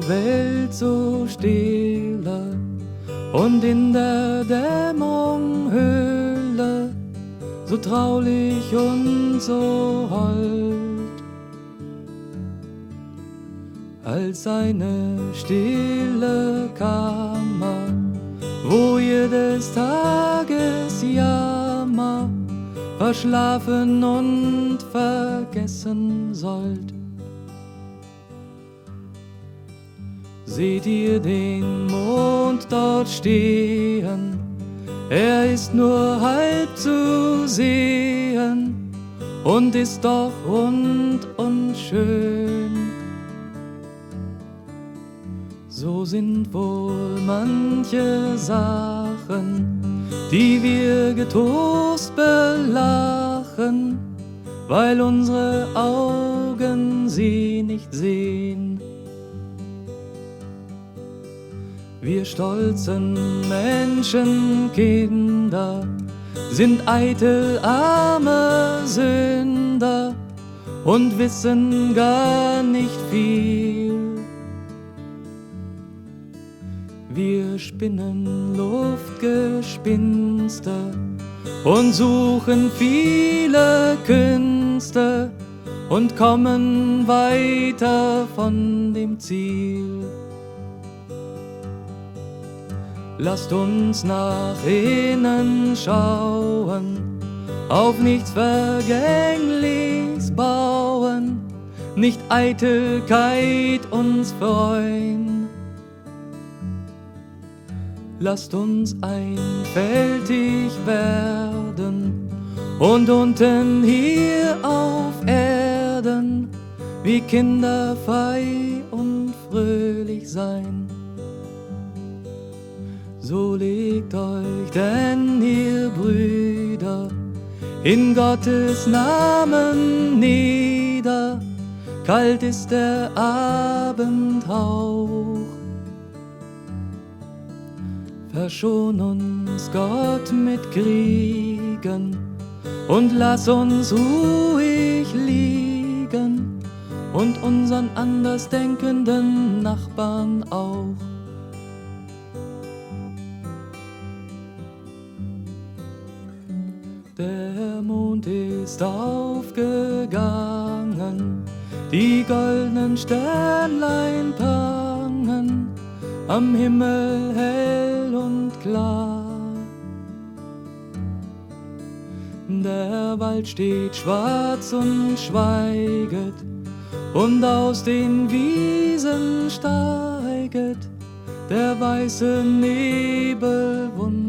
Welt so stille und in der Dämmerung Höhle so traulich und so hold, als eine stille Kammer, wo ihr des Tages Jammer verschlafen und vergessen sollt. Seht ihr den Mond dort stehen? Er ist nur halb zu sehen und ist doch rund und schön. So sind wohl manche Sachen, die wir getrost belachen, weil unsere Augen sie nicht sehen. Wir stolzen Menschenkinder sind eitel arme Sünder und wissen gar nicht viel. Wir spinnen Luftgespinste und suchen viele Künste und kommen weiter von dem Ziel. Lasst uns nach innen schauen, auf nichts Vergängliches bauen, nicht Eitelkeit uns freuen. Lasst uns einfältig werden und unten hier auf Erden wie Kinder frei und fröhlich sein. So legt euch denn, ihr Brüder, in Gottes Namen nieder, kalt ist der Abendhauch. Verschon uns Gott mit Kriegen und lass uns ruhig liegen und unseren andersdenkenden Nachbarn auch. Der Mond ist aufgegangen, die goldenen Sternlein prangen am Himmel hell und klar. Der Wald steht schwarz und schweiget, und aus den Wiesen steiget der weiße Nebel wunderbar.